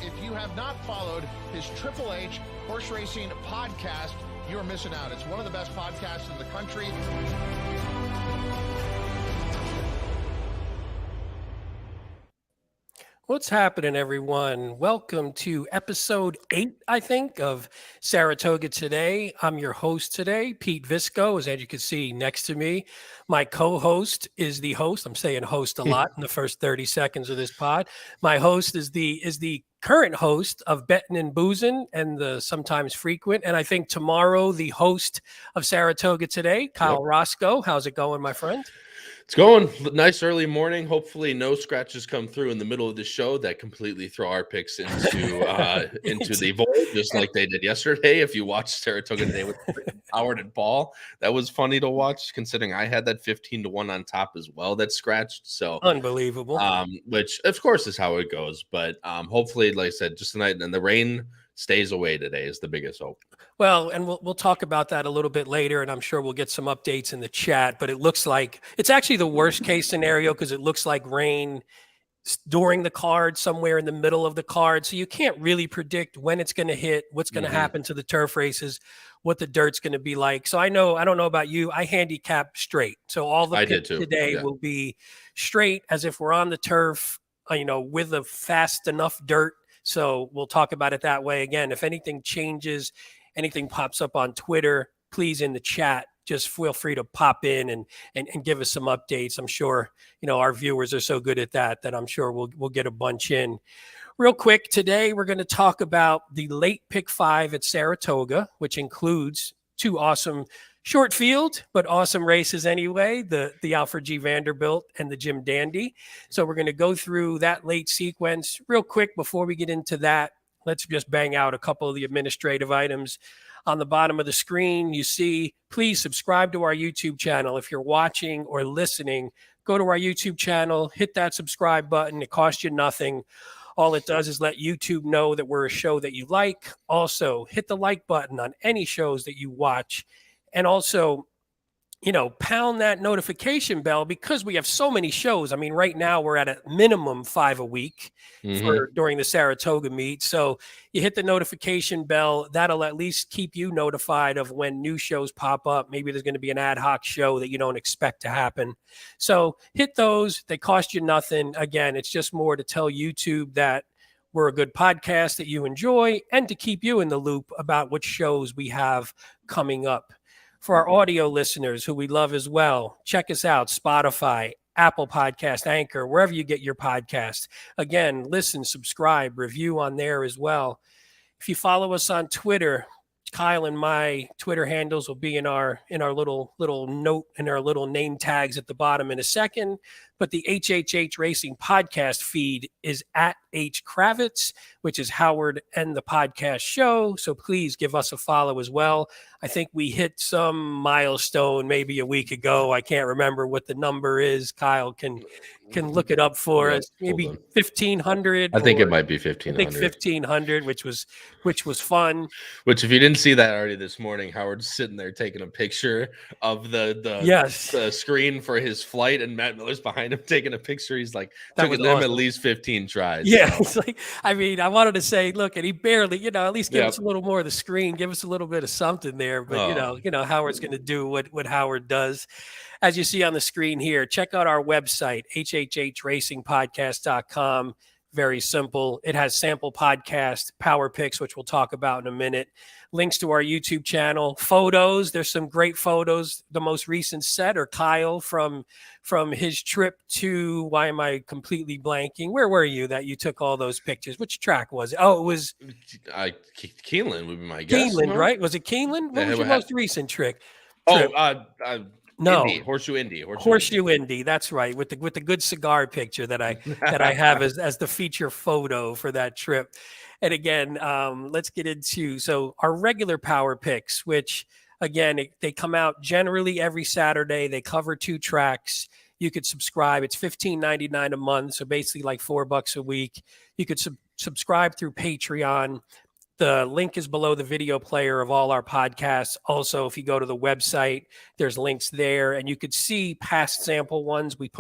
If you have not followed his Triple H Horse Racing podcast, you're missing out. It's one of the best podcasts in the country. What's happening, everyone? Welcome to episode 8, I think, of Saratoga Today. I'm your host today, Pete Visco, as you can see next to me. My co-host is the host. I'm saying host a lot in the first 30 seconds of this pod. My host is the current host of Bettin' and Boozin' and the sometimes frequent, and I think tomorrow the host of Saratoga Today, Kyle Roscoe. How's it going, my friend? It's going nice early morning. Hopefully no scratches come through in the middle of the show that completely throw our picks into the void, just like they did yesterday. If you watched Saratoga Today with Howard and Paul, that was funny to watch, considering I had that 15-1 on top as well that scratched. So unbelievable. Which of course is how it goes. But hopefully, like I said, just tonight, and the rain stays away today is the biggest hope. Well, and we'll talk about that a little bit later, and I'm sure we'll get some updates in the chat, but it looks like it's actually the worst case scenario because it looks like rain during the card, somewhere in the middle of the card. So you can't really predict when it's going to hit, what's going to happen to the turf races, what the dirt's going to be like. So I don't know about you, I handicap straight. So all the picks today will be straight as if we're on the turf, with a fast enough dirt. So we'll talk about it that way. Again, if anything changes, anything pops up on Twitter, please in the chat, just feel free to pop in and give us some updates. I'm sure, our viewers are so good at that I'm sure we'll get a bunch in. Real quick, today we're going to talk about the late pick 5 at Saratoga, which includes 2 awesome short field, but awesome races anyway, the Alfred G. Vanderbilt and the Jim Dandy. So we're going to go through that late sequence real quick. Before we get into that, let's just bang out a couple of the administrative items. On the bottom of the screen, you see, please subscribe to our YouTube channel. If you're watching or listening, go to our YouTube channel, hit that subscribe button. It costs you nothing. All it does is let YouTube know that we're a show that you like. Also, hit the like button on any shows that you watch. And also, pound that notification bell because we have so many shows. I mean, right now we're at a minimum 5 a week during the Saratoga meet. So you hit the notification bell. That'll at least keep you notified of when new shows pop up. Maybe there's going to be an ad hoc show that you don't expect to happen. So hit those. They cost you nothing. Again, it's just more to tell YouTube that we're a good podcast that you enjoy and to keep you in the loop about what shows we have coming up. For our audio listeners who we love as well, check us out, Spotify, Apple Podcast, Anchor, wherever you get your podcast. Again, listen, subscribe, review on there as well. If you follow us on Twitter, Kyle and my Twitter handles will be in our little note and our little name tags at the bottom in a second. But the HHH Racing podcast feed is at H Kravitz, which is Howard and the podcast show. So please give us a follow as well. I think we hit some milestone maybe a week ago. I can't remember what the number is. Kyle can look it up for us. Maybe 1,500. I think it might be 1,500. I think 1,500, which was fun. Which, if you didn't see that already this morning, Howard's sitting there taking a picture of the screen for his flight, and Matt Miller's behind him taking a picture. He's like, took him at least 15 tries. Yeah, it's like, I mean, I wanted to say, look, and he barely, at least give us a little more of the screen, give us a little bit of something there. But Howard's going to do what Howard does. As you see on the screen here, check out our website, hhhracingpodcast.com. Very simple. It has sample podcast, power picks, which we'll talk about in a minute. Links to our YouTube channel, photos. There's some great photos. The most recent set are Kyle from his trip to, why am I completely blanking? Where were you that you took all those pictures? Which track was it? Oh, it was Keeneland would be my guess. Keeneland, right? Was it Keeneland? What was your most recent trip? No, Horseshoe Indy. That's right. With the good cigar picture that I have as the feature photo for that trip. And again, let's get into our regular power picks, which again they come out generally every Saturday. They cover 2 tracks. You could subscribe. It's $15.99 a month, so basically like $4 a week. You could subscribe through Patreon. The link is below the video player of all our podcasts. Also, if you go to the website, there's links there, and you could see past sample ones. We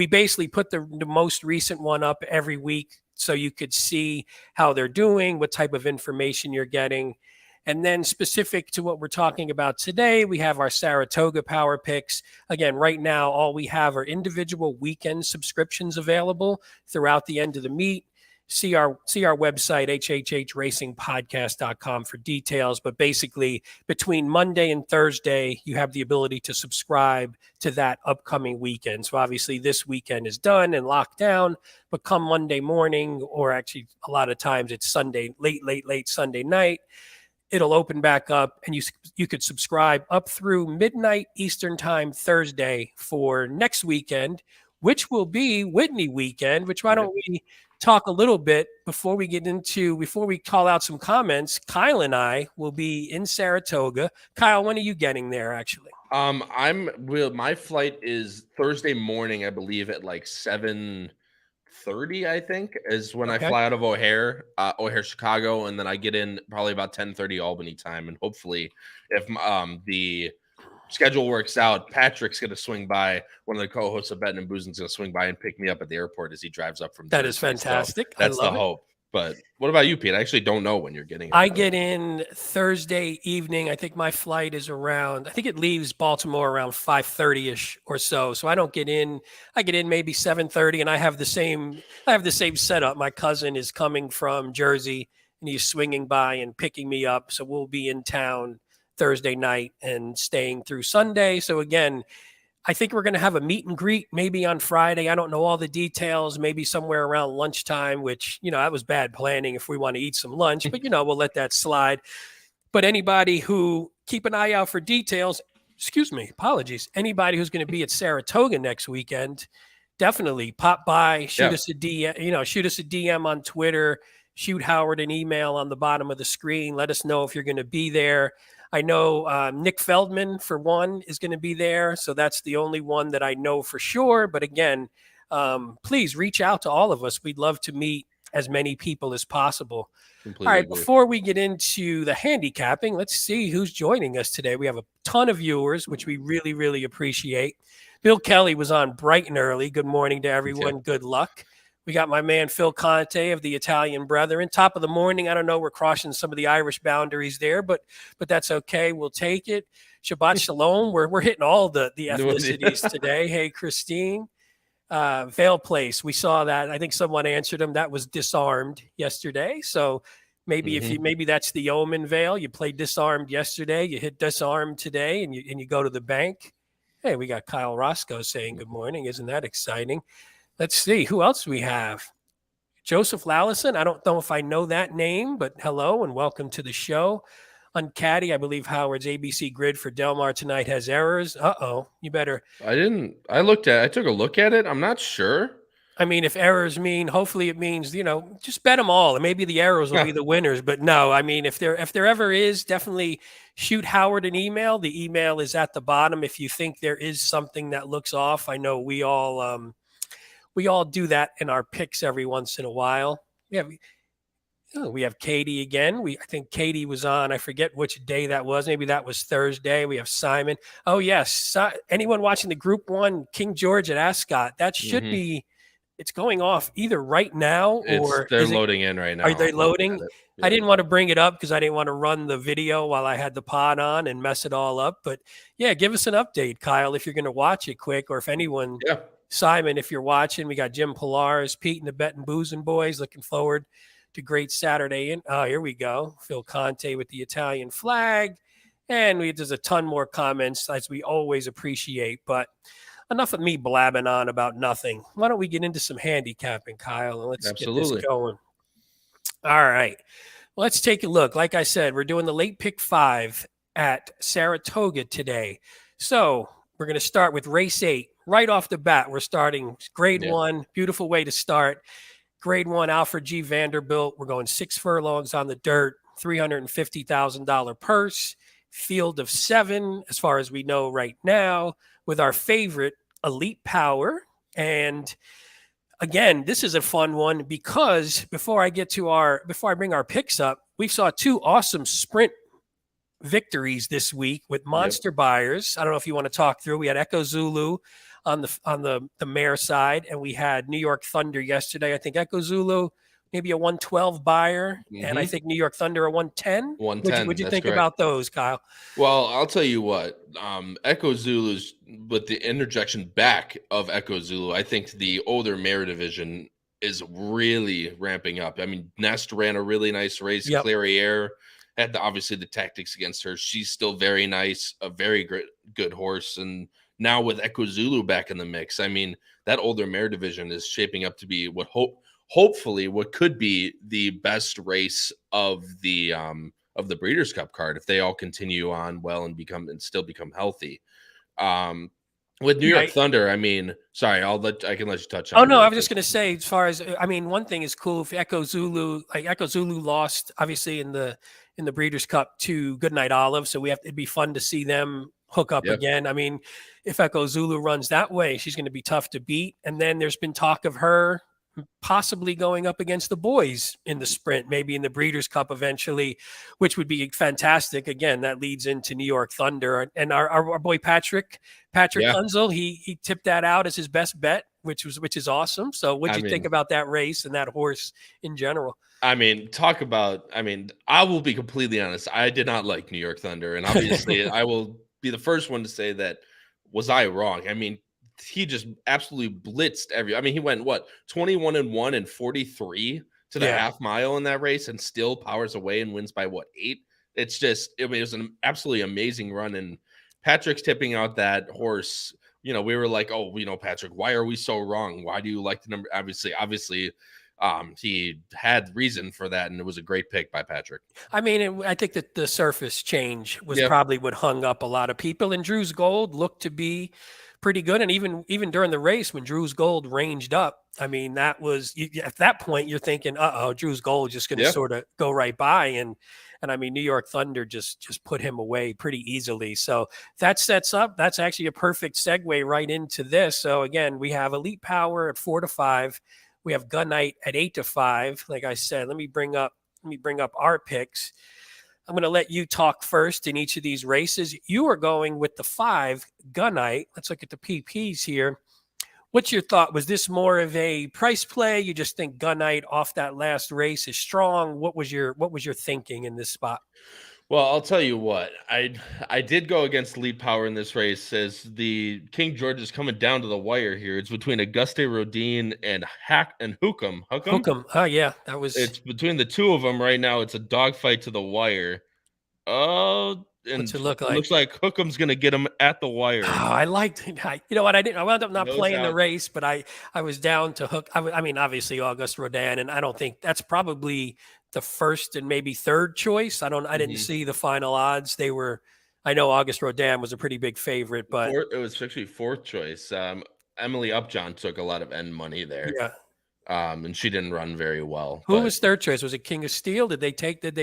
basically put the most recent one up every week, so you could see how they're doing, what type of information you're getting. And then specific to what we're talking about today, we have our Saratoga Power Picks. Again, right now, all we have are individual weekend subscriptions available throughout the end of the meet. See our website, hhhracingpodcast.com, for details. But basically, between Monday and Thursday, you have the ability to subscribe to that upcoming weekend. So obviously, this weekend is done and locked down. But come Monday morning, or actually a lot of times it's Sunday, late Sunday night, it'll open back up, and you could subscribe up through midnight Eastern time Thursday for next weekend, which will be Whitney weekend. Which, why don't we talk a little bit before we call out some comments? Kyle and I will be in Saratoga. Kyle, when are you getting there actually? My flight is Thursday morning, I believe, at like 7:30, I think, is when I fly out of O'Hare, Chicago, and then I get in probably about 10:30 Albany time. And hopefully, if the schedule works out, Patrick's going to swing by. One of the co-hosts of Betting and Boozing's going to swing by and pick me up at the airport as he drives up from. That is fantastic. So that's the hope. But what about you, Pete? I actually don't know when you're getting. I get in Thursday evening. I think my flight is around. I think it leaves Baltimore around 5:30ish or so. So I don't get in. I get in maybe 7:30, and I have the same setup. My cousin is coming from Jersey, and he's swinging by and picking me up. So we'll be in town Thursday night and staying through Sunday. So again, I think we're going to have a meet and greet maybe on Friday. I don't know all the details, maybe somewhere around lunchtime, which, that was bad planning if we want to eat some lunch, but, we'll let that slide. But anybody who, keep an eye out for details, apologies. Anybody who's going to be at Saratoga next weekend, definitely pop by, shoot us a DM on Twitter, shoot Howard an email on the bottom of the screen. Let us know if you're going to be there. I know Nick Feldman, for one, is going to be there. So that's the only one that I know for sure. But again, please reach out to all of us. We'd love to meet as many people as possible. Completely all right, agree. Before we get into the handicapping, let's see who's joining us today. We have a ton of viewers, which we really, really appreciate. Bill Kelly was on bright and early. Good morning to everyone. Okay. Good luck. We got my man Phil Conte of the Italian Brethren. Top of the morning. I don't know. We're crossing some of the Irish boundaries there, but that's okay. We'll take it. Shabbat Shalom. We're hitting all the ethnicities today. Hey, Christine. Vale Place. We saw that. I think someone answered him. That was disarmed yesterday. So maybe maybe that's the Omen Vale. You played disarmed yesterday. You hit disarmed today, and you go to the bank. Hey, we got Kyle Roscoe saying good morning. Isn't that exciting? Let's see who else we have. Joseph Lallison. I don't know if I know that name, but hello and welcome to the show. Uncaddy, I believe Howard's ABC grid for Del Mar tonight has errors. You better. I took a look at it. I'm not sure. I mean, if errors mean, hopefully it means, just bet them all. And maybe the arrows will be the winners. But no, I mean, if there ever is, definitely shoot Howard an email. The email is at the bottom. If you think there is something that looks off, I know we all do that in our picks every once in a while. We have Katie again. I think Katie was on. I forget which day that was. Maybe that was Thursday. We have Simon. Oh, yes. Anyone watching the Group 1 King George at Ascot, that should be – it's going off either right now or – They're loading in right now. Are they loading? Yeah. I didn't want to bring it up because I didn't want to run the video while I had the pod on and mess it all up. But, yeah, give us an update, Kyle, if you're going to watch it quick, or if anyone – Simon, if you're watching. We got Jim Pilares, Pete and the Bet and Boozing Boys. Looking forward to great Saturday. Here we go. Phil Conte with the Italian flag. And there's a ton more comments, as we always appreciate. But enough of me blabbing on about nothing. Why don't we get into some handicapping, Kyle, and let's get this going. All right. Well, let's take a look. Like I said, we're doing the late pick 5 at Saratoga today. So we're going to start with race 8. Right off the bat, we're starting grade 1. Beautiful way to start. Grade 1, Alfred G. Vanderbilt. We're going 6 furlongs on the dirt, $350,000 purse, field of 7, as far as we know right now, with our favorite Elite Power. And again, this is a fun one because before I bring our picks up, we saw two awesome sprint victories this week with Yep. monster buyers. I don't know if you want to talk through. We had Echo Zulu on the mare side, and we had New York Thunder yesterday. I think Echo Zulu maybe a 112 buyer, and I Mm-hmm. think New York Thunder a 110. 110. What'd you That's think correct. about those, Kyle? Well, I'll tell you what, Echo Zulu's with the interjection back of Echo Zulu, I think the older mare division is really ramping up. I mean, Nest ran a really nice race. Yep. Clairiere had obviously the tactics against her. She's still very nice, a very good horse. And now with Echo Zulu back in the mix, I mean, that older mare division is shaping up to be hopefully what could be the best race of the Breeders' Cup card if they all continue on well and still become healthy. With New Yeah. York Thunder, I mean, sorry, I can let you touch on Oh it no, really I was just quick. going to say, as far as I mean, one thing is cool if Echo Zulu lost obviously in the Breeders' Cup to Goodnight Olive, so it'd be fun to see them hook up Yep. again. I mean, if Echo Zulu runs that way, she's going to be tough to beat. And then there's been talk of her possibly going up against the boys in the sprint, maybe in the Breeders' Cup eventually, which would be fantastic. Again, that leads into New York Thunder and our boy Patrick Yeah. Kunzel. He tipped that out as his best bet, which is awesome. So, what'd you think about that race and that horse in general? I mean, I will be completely honest. I did not like New York Thunder, and obviously, I will be the first one to say that was I wrong. I mean, he just absolutely blitzed I mean, he went what 21-1 and 43 to the Yeah. half mile in that race, and still powers away and wins by what 8. It's just it was an absolutely amazing run, and Patrick's tipping out that horse. You know, we were like, oh, Patrick, why are we so wrong? Why do you like the number? Obviously, he had reason for that, and it was a great pick by Patrick. I mean, I think that the surface change was Yep. probably what hung up a lot of people. And Drew's Gold looked to be pretty good. And even during the race, when Drew's Gold ranged up, I mean, that was at that point you're thinking, Drew's Gold just going to sort of go right by. And I mean, New York Thunder just put him away pretty easily. So that sets up. That's actually a perfect segue right into this. So again, we have Elite Power at 4-5. We have Gun Night at 8-5. Like I said, let me bring up our picks. I'm going to let you talk first in each of these races. You are going with the 5 Gun Night. Let's look at the PPs here. What's your thought? Was this more of a price play? You just think Gun Night off that last race is strong? What was your thinking in this spot? Well, I'll tell you what. I did go against Elite Power in this race as the King George is coming down to the wire here. It's between Auguste Rodin and Hookem. Hookem. Oh yeah, that was. It's between the two of them right now. It's a dogfight to the wire. Oh, and What's it look like? It looks like Hookem's going to get him at the wire. Oh, I liked it. You know what? I wound up not playing the out. race, but I was down to Hook. I mean, obviously Auguste Rodin, and I don't think that's probably the first and maybe third choice. I didn't see the final odds. I know Auguste Rodin was a pretty big favorite, but it was actually fourth choice. Emily Upjohn took a lot of end money there. Yeah. And she didn't run very well. Who was third choice? Was it King of Steel? Did they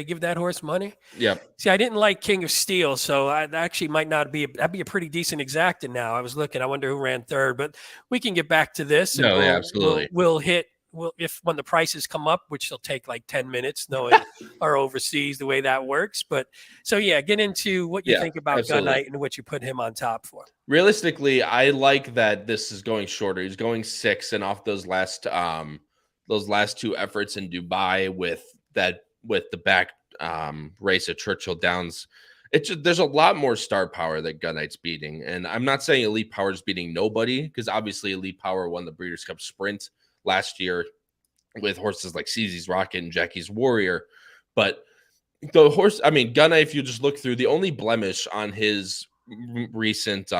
give that horse money? Yep. See, I didn't like King of Steel, so that actually might not be. That'd be a pretty decent exacta now. I was looking. I wonder who ran third, but we can get back to this. And absolutely. We'll hit. If when the prices come up, which will take like 10 minutes, knowing our overseas the way that works. But so yeah, get into what you think about Gun Night and what you put him on top for. Realistically, I like that this is going shorter. He's going 6, and off those last 2 efforts in Dubai with the back race at Churchill Downs. There's a lot more star power that Gun Knight's beating, and I'm not saying Elite Power is beating nobody, because obviously Elite Power won the Breeders' Cup Sprint last year with horses like CZ's Rocket and Jackie's Warrior. But the horse, I mean, Gun Knight, if you just look through, the only blemish on his recent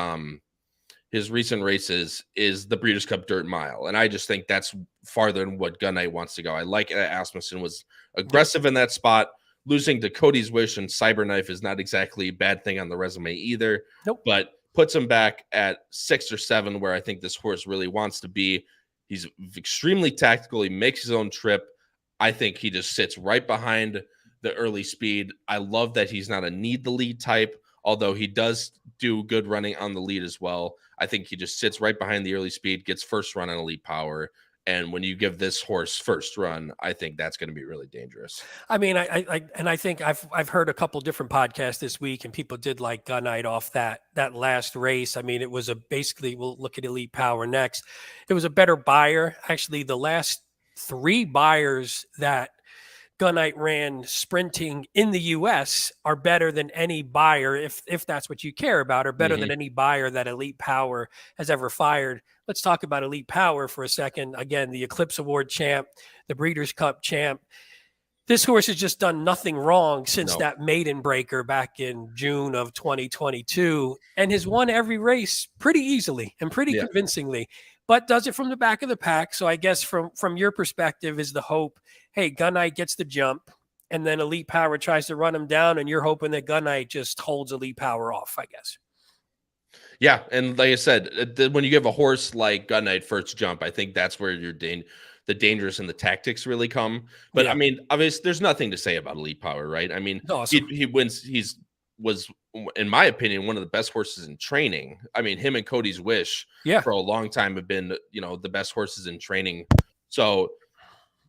races is the Breeders' Cup Dirt Mile, and I just think that's farther than what Gun Knight wants to go. I like Asmussen was aggressive in that spot. Losing to Cody's Wish and Cyberknife is not exactly a bad thing on the resume either. Nope. But puts him back at 6 or 7, where I think this horse really wants to be. He's extremely tactical. He makes his own trip. I think he just sits right behind the early speed. I love that he's not a need the lead type, although he does do good running on the lead as well. I think he just sits right behind the early speed, gets first run on Elite Power, And when you give this horse first run, I think that's going to be really dangerous. I mean, I think I've heard a couple different podcasts this week, and people did like Gunite off that last race. I mean, it was basically, we'll look at Elite Power next. It was a better buyer. Actually, the last 3 buyers that Gunite ran sprinting in the U.S. are better than any buyer, if that's what you care about, or better than any buyer that Elite Power has ever fired. Let's talk about Elite Power for a second. Again, the Eclipse Award champ, the Breeders' Cup champ. This horse has just done nothing wrong since that maiden breaker back in June of 2022, and has won every race pretty easily and pretty convincingly, but does it from the back of the pack. So I guess from your perspective is the hope, hey, Gunite gets the jump, and then Elite Power tries to run him down, and you're hoping that Gunite just holds Elite Power off, I guess. Yeah, and like I said, when you give a horse like Gunite first jump, I think that's where the dangerous and the tactics really come. But I mean, obviously, there's nothing to say about Elite Power, right? I mean, awesome. he wins. Was, in my opinion, one of the best horses in training. I mean, him and Cody's Wish for a long time have been, the best horses in training. So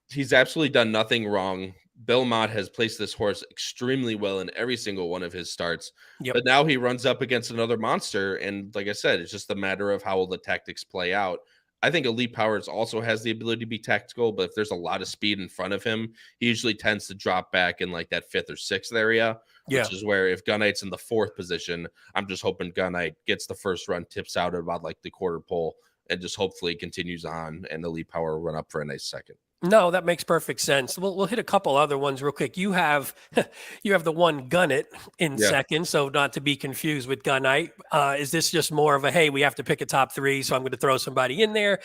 he's absolutely done nothing wrong. Bill Mott has placed this horse extremely well in every single one of his starts. But now he runs up against another monster. And like I said, it's just a matter of how will the tactics play out. I think Elite Powers also has the ability to be tactical, but if there's a lot of speed in front of him, he usually tends to drop back in like that 5th or 6th area, which is where if Gunite's in the 4th position, I'm just hoping Gunite gets the first run, tips out at about like the quarter pole, and just hopefully continues on and Elite Power run up for a nice second. No, that makes perfect sense. We'll hit a couple other ones real quick. You have the one Gunit in second, so not to be confused with Gunite. Is this just more of a, hey, we have to pick a top 3, so I'm going to throw somebody in there?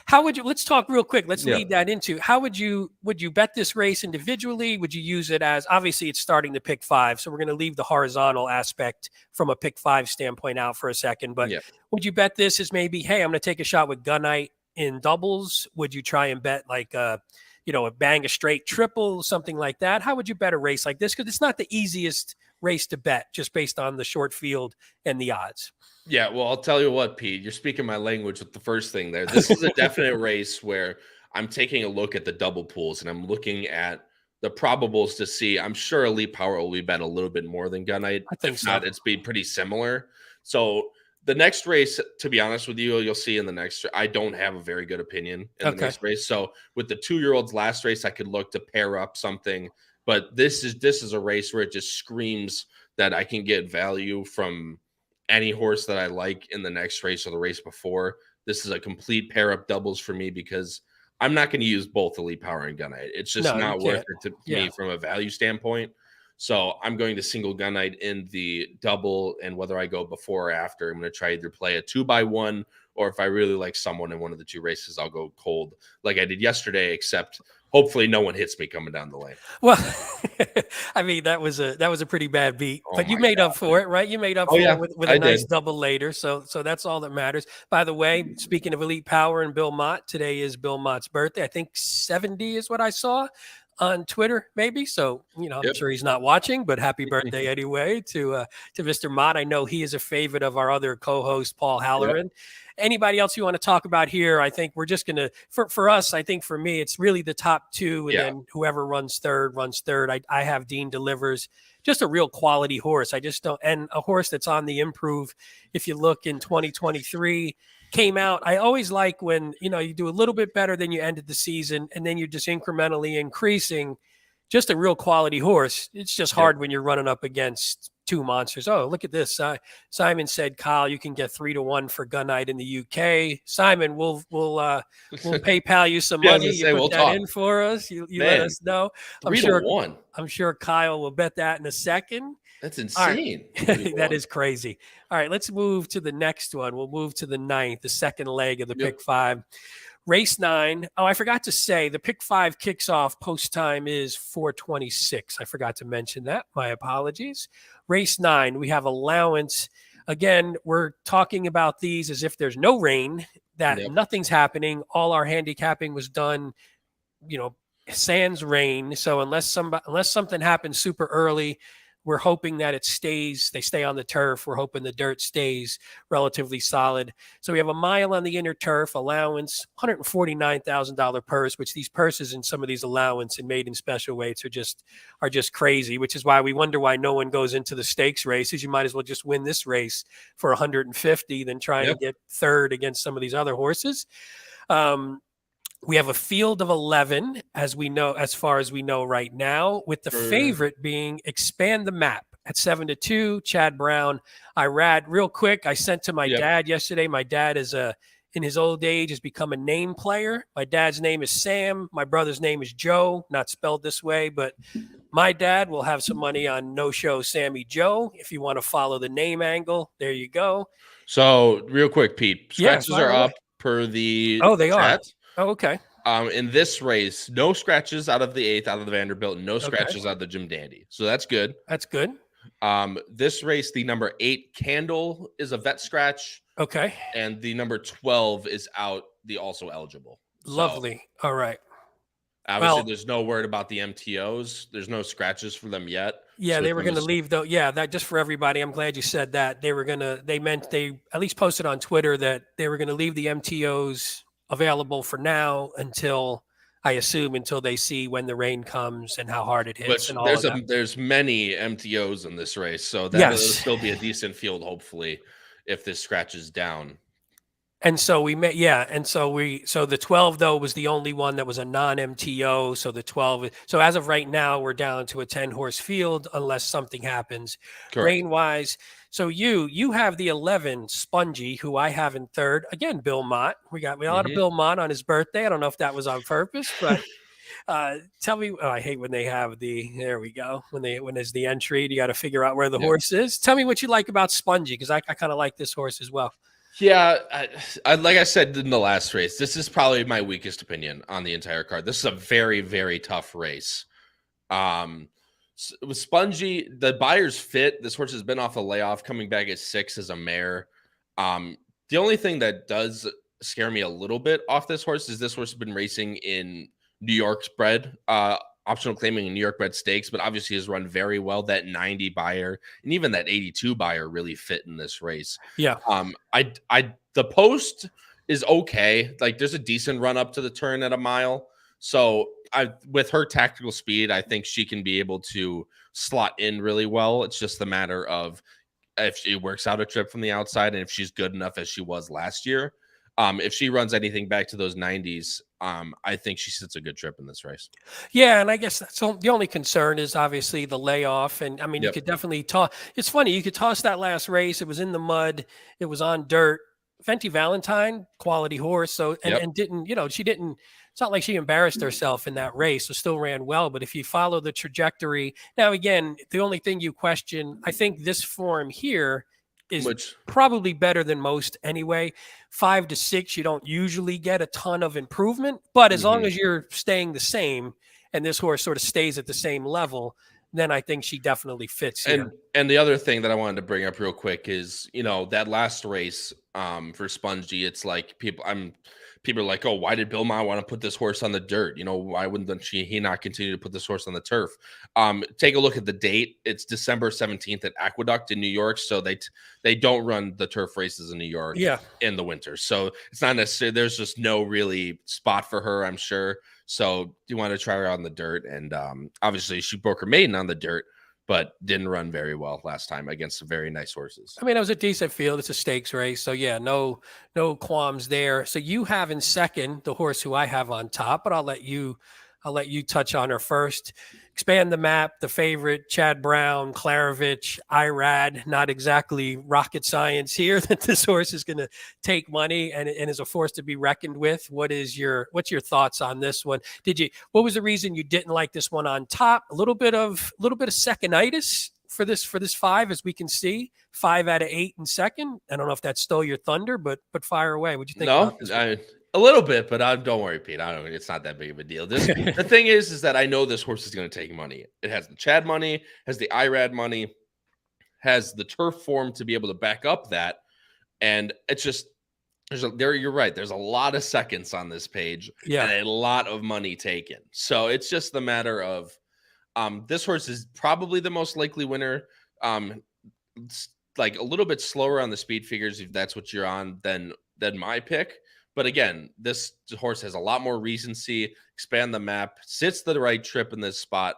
How would you? Let's talk real quick. Let's lead that into how would you bet this race individually? Would you use it as, obviously it's starting to pick 5, so we're going to leave the horizontal aspect from a pick 5 standpoint out for a second. But would you bet this as maybe, hey, I'm going to take a shot with Gunite in doubles? Would you try and bet like a bang a straight triple, something like that? How would you bet a race like this? Because it's not the easiest race to bet just based on the short field and the odds. Yeah, well, I'll tell you what, Pete, you're speaking my language with the first thing there. This is a definite race where I'm taking a look at the double pools and I'm looking at the probables to see. I'm sure Elite Power will be bet a little bit more than Gunite. I think if not, it's been pretty similar. So the next race, to be honest with you, you'll see in the next, I don't have a very good opinion in the next race. So with the 2-year-olds last race, I could look to pair up something, but this is a race where it just screams that I can get value from any horse that I like in the next race or the race before. This is a complete pair up doubles for me because I'm not going to use both Elite Power and Gunite. It's just not worth it to me from a value standpoint. So I'm going to single Gunite in the double, and whether I go before or after, I'm going to try either play a 2x1, or if I really like someone in one of the 2 races, I'll go cold like I did yesterday, except hopefully no one hits me coming down the lane. Well, I mean, that was a pretty bad beat, but you made up for it, right? You made up for it with a nice double later. So that's all that matters. By the way, speaking of Elite Power and Bill Mott, today is Bill Mott's birthday. I think 70 is what I saw on Twitter, maybe. So, I'm sure he's not watching, but happy birthday anyway to Mr. Mott. I know he is a favorite of our other co-host, Paul Halloran. Anybody else you want to talk about here? I think we're just going to, for us, I think for me, it's really the top 2, and then whoever runs third. I have Dean Delivers, just a real quality horse. I just don't, and a horse that's on the improve. If you look in 2023, came out. I always like when, you do a little bit better than you ended the season, and then you're just incrementally increasing. Just a real quality horse. It's just hard when you're running up against 2 monsters. Oh, look at this. Simon said, Kyle, you can get 3-1 for Gunite in the UK. Simon, we'll PayPal you some money. You put that in for us. You let us know. 3-1. I'm sure Kyle will bet that in a second. That's insane. Right. That is crazy. All right, let's move to the next one. We'll move to the 9th, the second leg of the pick 5. Race 9. Oh, I forgot to say the pick 5 kicks off. Post time is 4:26. I forgot to mention that. My apologies. Race 9, we have Allowance. Again, we're talking about these as if there's no rain, that nothing's happening. All our handicapping was done, sans rain. So unless something happens super early, We're hoping that they stay on the turf. We're hoping the dirt stays relatively solid. So we have a mile on the inner turf, allowance, $149,000 purse, which these purses in some of these allowance and maiden special weights are just crazy, which is why we wonder why no one goes into the stakes races. You might as well just win this race for 150 than try and get third against some of these other horses. We have a field of 11, as far as we know right now, with the favorite being Expand the Map at 7-2, Chad Brown. Real quick, I sent to my dad yesterday. My dad is in his old age, has become a name player. My dad's name is Sam. My brother's name is Joe, not spelled this way, but my dad will have some money on No Show Sammy Joe. If you want to follow the name angle, there you go. So real quick, Pete, scratches are up per the they chat. Oh, okay. In this race, no scratches out of the 8th, out of the Vanderbilt, no scratches out of the Jim Dandy. So that's good. That's good. This race, the number 8 Candle is a vet scratch. Okay. And the number 12 is out, the also eligible. Lovely. So, all right. Obviously, there's no word about the MTOs. There's no scratches for them yet. Yeah, so they were going to leave though. Yeah, that just for everybody. I'm glad you said that. They at least posted on Twitter that they were going to leave the MTOs available for now until they see when the rain comes and how hard it hits. And there's many MTOs in this race, so that'll still be a decent field, hopefully, if this scratches down. And so the 12 though was the only one that was a non-MTO. So the 12. So as of right now, we're down to a 10-horse field unless something happens rain-wise. So you have the 11 Spongy, who I have in third. Again, Bill Mott. We got a lot of Bill Mott on his birthday. I don't know if that was on purpose, but tell me. I hate when they have there we go. When there's the entry, you got to figure out where the horse is. Tell me what you like about Spongy, because I kind of like this horse as well. Yeah, I like I said in the last race, this is probably my weakest opinion on the entire card. This is a very, very tough race. With Spongy, the buyer's fit. This horse has been off a layoff, coming back at 6 as a mare. The only thing that does scare me a little bit off this horse is this horse has been racing in New York's bred, optional claiming in New York bred stakes, but obviously has run very well. That 90 buyer and even that 82 buyer really fit in this race. Yeah. The post is okay. Like there's a decent run up to the turn at a mile. So with her tactical speed, I think she can be able to slot in really well. It's just a matter of if she works out a trip from the outside and if she's good enough as she was last year. If she runs anything back to those 90s, I think she sits a good trip in this race. Yeah, and I guess the only concern is obviously the layoff. And I mean, you could definitely toss. It's funny, you could toss that last race. It was in the mud. It was on dirt. Fenty Valentine, quality horse. So and didn't, she didn't. It's not like she embarrassed herself in that race, so still ran well. But if you follow the trajectory, now again, the only thing you question, I think this form here is probably better than most anyway. 5 to 6, you don't usually get a ton of improvement, but as long as you're staying the same and this horse sort of stays at the same level, then I think she definitely fits here. And the other thing that I wanted to bring up real quick is, that last race for Spongy, it's like people are like, oh, why did Bill Mott want to put this horse on the dirt? Why wouldn't he not continue to put this horse on the turf? Take a look at the date. It's December 17th at Aqueduct in New York. So they don't run the turf races in New York in the winter. So it's not necessarily, there's just no really spot for her, I'm sure. So you want to try her on the dirt. And obviously she broke her maiden on the dirt, but didn't run very well last time against some very nice horses. I mean, it was a decent field. It's a stakes race. So, yeah, no qualms there. So you have in second the horse who I have on top, but I'll let you touch on her first. Expand the Map, the favorite, Chad Brown, Klarovich, Irad, not exactly rocket science here that this horse is going to take money and is a force to be reckoned with. What's your thoughts on this one? What was the reason you didn't like this one on top? A little bit of second-itis for this 5, as we can see. 5 out of 8 in second. I don't know if that stole your thunder, but fire away. What'd you think about this one? A little bit, but don't worry, Pete. It's not that big of a deal. The thing is that I know this horse is going to take money. It has the Chad money, has the Irad money, has the turf form to be able to back up that. And it's just, you're right. There's a lot of seconds on this page and a lot of money taken. So it's just the matter of, This horse is probably the most likely winner. It's like a little bit slower on the speed figures if that's what you're on than my pick. But again, this horse has a lot more recency. Expand the map, sits the right trip in this spot.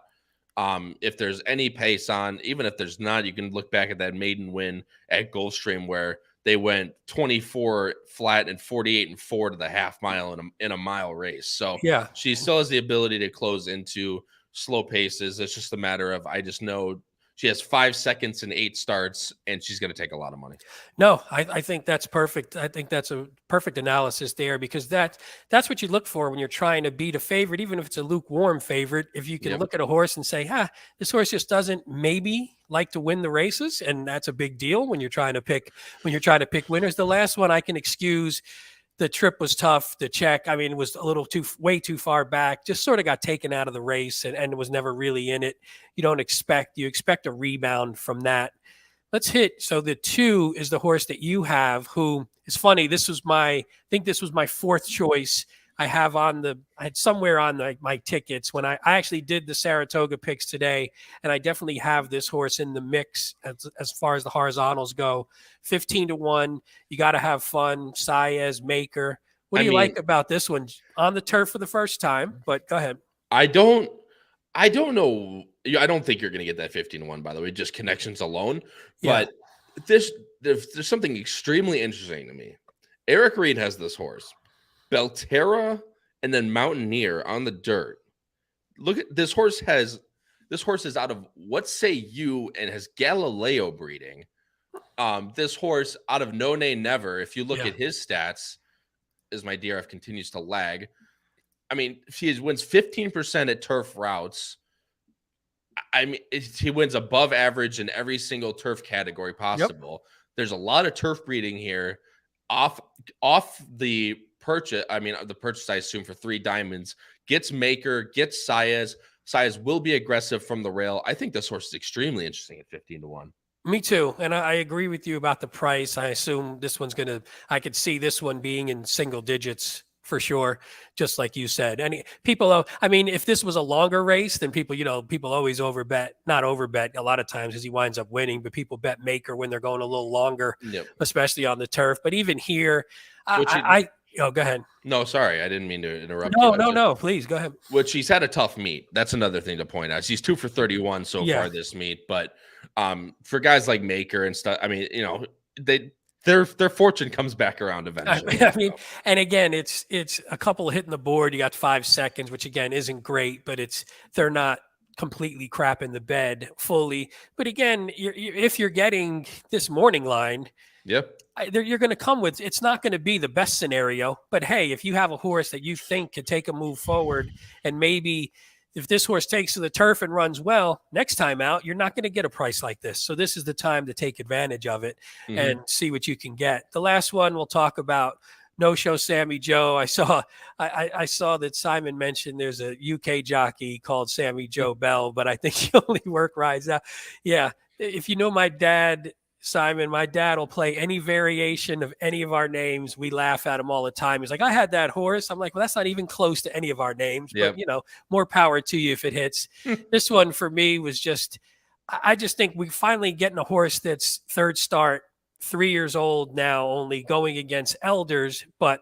If there's any pace on, even if there's not, you can look back at that maiden win at Gulfstream where they went 24 flat and 48 and 4 to the half mile in a mile race. So Yeah. she still has the ability to close into slow paces. It's just a matter of, I just know she has 5 seconds and 8 starts, and she's going to take a lot of money. No, I think that's perfect. I think that's a perfect analysis there, because that's what you look for when you're trying to beat a favorite, even if it's a lukewarm favorite. If you can look at a horse and say, this horse just doesn't maybe like to win the races, and that's a big deal when you're trying to pick winners. The last one I can excuse. The trip was tough. The check, I mean, it was a little way too far back, just sort of got taken out of the race and was never really in it. You expect a rebound from that. Let's hit. So the 2 is the horse that you have, who is funny. I think this was my 4th choice. I had somewhere on my tickets when I actually did the Saratoga picks today, and I definitely have this horse in the mix as far as the horizontals go. 15-1. You got to have fun. Saez, Maker. What do you like about this one? On the turf for the first time, but go ahead. I don't know. I don't think you're going to get that 15-1, by the way, just connections alone. But there's something extremely interesting to me. Eric Reed has this horse, Belterra, and then Mountaineer on the dirt. Look at this horse. This horse is out of What Say You and has Galileo breeding. This horse out of No Nay Never. If you look at his stats, as my DRF continues to lag, I mean, he wins 15% at turf routes. I mean, he wins above average in every single turf category possible. Yep. There's a lot of turf breeding here off the purchase. I mean, the purchase, I assume, for 3 diamonds, gets Maker, gets Saez. Saez will be aggressive from the rail. I think this horse is extremely interesting at 15-1. Me too. And I agree with you about the price. I assume this one's I could see this one being in single digits for sure, just like you said. And if this was a longer race, then people always not overbet a lot of times as he winds up winning, but people bet Maker when they're going a little longer, especially on the turf. But even here, go ahead. No, sorry. I didn't mean to interrupt you. No, please go ahead. Which he's had a tough meet. That's another thing to point out. She's 2 for 31 so far this meet. But for guys like Maker and stuff, I mean, their fortune comes back around eventually. And again, it's a couple hitting the board. You got 5 seconds, which again isn't great, but they're not completely crap in the bed fully. But again, if you're getting this morning line, you're going to come with, it's not going to be the best scenario. But hey, if you have a horse that you think could take a move forward, and maybe if this horse takes to the turf and runs well, next time out, you're not going to get a price like this. So this is the time to take advantage of it and see what you can get. The last one we'll talk about, No Show Sammy Joe. I saw that Simon mentioned there's a UK jockey called Sammy Joe Bell, but I think he only rides out. Yeah. If you know my dad, Simon, my dad will play any variation of any of our names. We laugh at him all the time. He's like, I had that horse. I'm like, well, that's not even close to any of our names, but more power to you if it hits. This one for me was I just think we finally getting a horse that's 3rd start, 3 years old now, only going against elders, but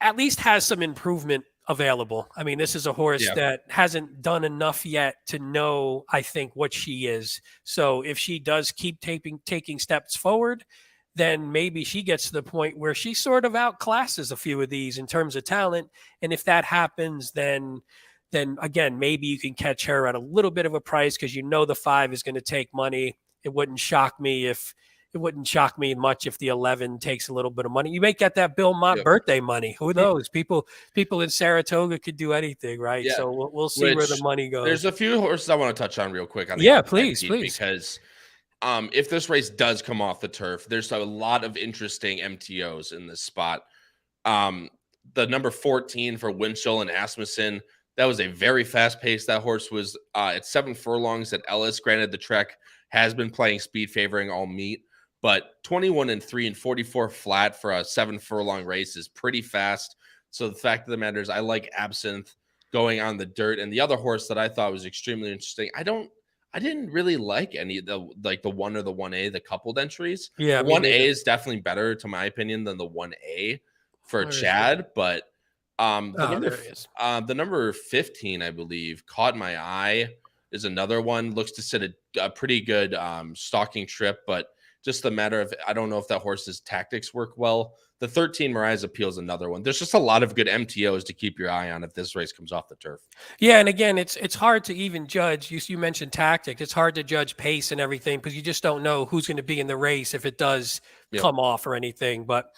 at least has some improvement available. I mean, this is a horse that hasn't done enough yet to know, I think, what she is. So if she does keep taking steps forward, then maybe she gets to the point where she sort of outclasses a few of these in terms of talent. And if that happens, then again, maybe you can catch her at a little bit of a price, because the 5 is going to take money. It wouldn't shock me much if the 11 takes a little bit of money. You may get that Bill Mott birthday money. Who knows? People in Saratoga could do anything, right? Yeah. So we'll see where the money goes. There's a few horses I want to touch on real quick. Please. Because if this race does come off the turf, there's a lot of interesting MTOs in this spot. The number 14 for Winchell and Asmussen, that was a very fast pace. That horse was at 7 furlongs at Ellis. Granted, the Trek has been playing speed favoring all meet, but 21-3 and 44 flat for a 7 furlong race is pretty fast. So the fact of the matter is, I like Absinthe. going on the dirt. And the other horse that I thought was extremely interesting, I didn't really like any of the 1 or the 1A, the coupled entries. Yeah, The me 1A neither. is definitely better, to my opinion, than the 1A for Where is Chad. But there it is. the number 15, I believe, Caught My Eye is another one. Looks to sit a pretty good stalking trip, but just a matter of, I don't know if that horse's tactics work well. The 13 Mariah's Appeal is another one. There's just a lot of good MTOs to keep your eye on if this race comes off the turf. Yeah, and again, it's hard to even judge. You mentioned tactics. It's hard to judge pace and everything because you just don't know who's going to be in the race if it does come off or anything. But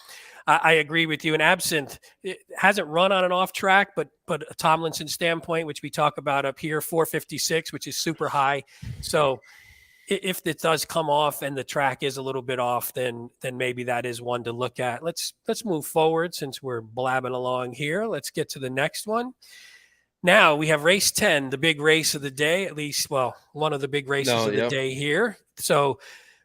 I agree with you. And Absinthe, it hasn't run on an off track, but a Tomlinson standpoint, which we talk about up here, 456, which is super high. So if it does come off and the track is a little bit off, then maybe that is one to look at. Let's move forward since we're blabbing along here. Let's get to the next one. Now we have race 10, the big race of the day, at least, well, one of the big races of the day here. So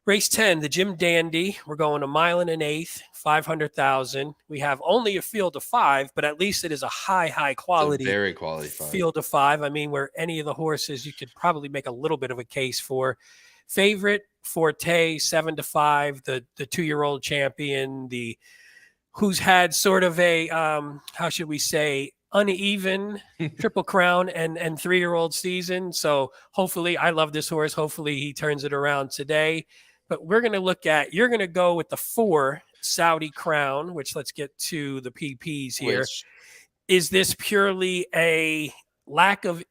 race 10, the Jim Dandy, we're going 1 1/8 miles, 500,000. We have only a field of 5, but at least it is a high quality, very quality field of 5. I mean, where any of the horses you could probably make a little bit of a case for. Favorite, Forte, 7-5, the 2-year-old champion, who's had sort of a, how should we say, uneven Triple Crown and 3-year-old season. So hopefully, I love this horse. Hopefully he turns it around today. But we're going to look at, you're going to go with the 4 Saudi Crown, which let's get to the PPs here. Is this purely a lack of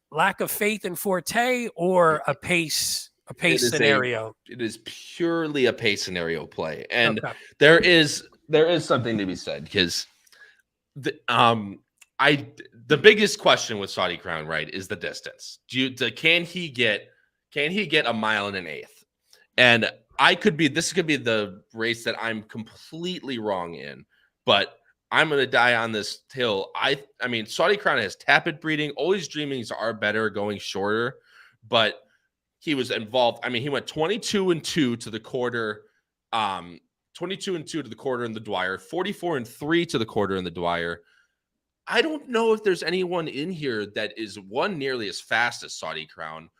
faith in Forte or a pace scenario? It is purely a pace scenario play. And there is something to be said because the biggest question with Saudi Crown, right, is the distance. Can he get 1 mile and 1/8? And this could be the race that I'm completely wrong in, but I'm going to die on this hill. I mean, Saudi Crown has tappet breeding. Always Dreamings are better going shorter, but he was involved. I mean, he went 22-2 to the quarter, 22-2 to the quarter in the Dwyer, 44-3 to the quarter in the Dwyer. I don't know if there's anyone in here that is nearly as fast as Saudi Crown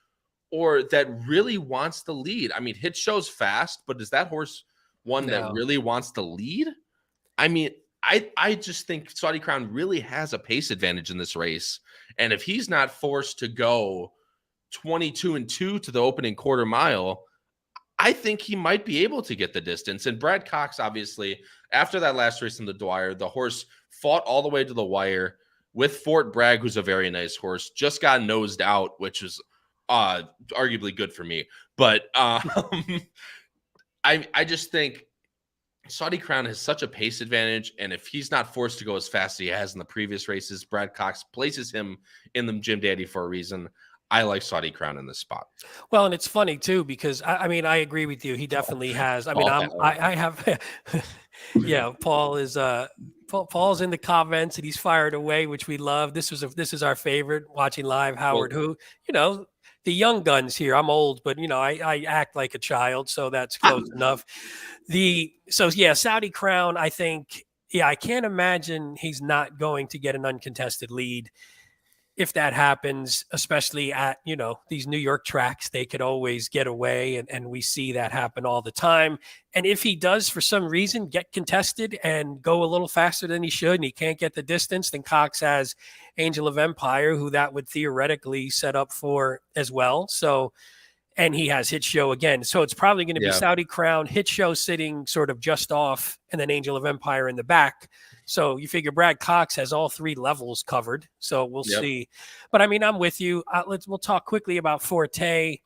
or that really wants to lead. I mean, Hit Show's fast, but is that horse one that really wants to lead? I mean, I just think Saudi Crown really has a pace advantage in this race. And if he's not forced to go 22-2 to the opening quarter mile, I think he might be able to get the distance. And Brad Cox, obviously, after that last race in the Dwyer, the horse fought all the way to the wire with Fort Bragg, who's a very nice horse, just got nosed out, which was arguably good for me. But I just think Saudi Crown has such a pace advantage, and if he's not forced to go as fast as he has in the previous races, Brad Cox places him in the Jim Dandy for a reason. I like Saudi Crown in this spot. Well, and it's funny too because I mean I agree with you. He definitely has. I mean I have. Yeah, Paul is Paul's in the comments and he's fired away, which we love. This is our favorite watching live. Howard, who the young guns here. I'm old, but I act like a child, so that's close enough. Saudi Crown. I think I can't imagine he's not going to get an uncontested lead. If that happens, especially at, these New York tracks, they could always get away. And we see that happen all the time. And if he does, for some reason, get contested and go a little faster than he should, and he can't get the distance, then Cox has Angel of Empire, who that would theoretically set up for as well. So, and he has Hit Show again. So it's probably going to be Saudi Crown, Hit Show sitting sort of just off, and then Angel of Empire in the back. So you figure Brad Cox has all 3 levels covered. So we'll see. But I mean, I'm with you. We'll talk quickly about Forte.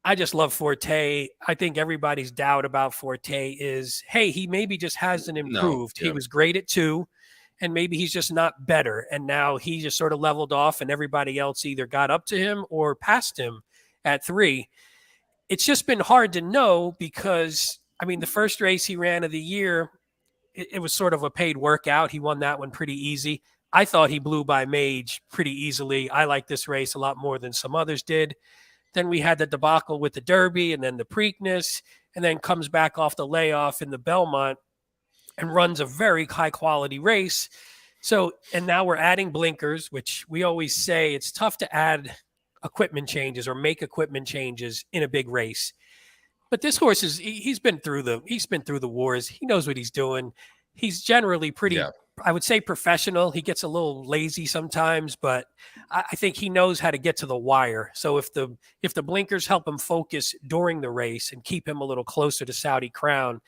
I just love Forte. I think everybody's doubt about Forte is, hey, he maybe just hasn't improved. He was great at 2, and maybe he's just not better. And now he just sort of leveled off, and everybody else either got up to him or passed him at 3. It's just been hard to know because, I mean, the first race he ran of the year, it was sort of a paid workout. He won that one pretty easy. I thought he blew by Mage pretty easily. I like this race a lot more than some others did. Then we had the debacle with the Derby and then the Preakness, and then comes back off the layoff in the Belmont and runs a very high quality race. So, and now we're adding blinkers, which we always say it's tough to add equipment changes or make equipment changes in a big race. But this horse he's been through the wars. He knows what he's doing. He's generally Yeah. pretty, I would say, professional. He gets a little lazy sometimes, but I think he knows how to get to the wire. So if the blinkers help him focus during the race and keep him a little closer to Saudi Crown,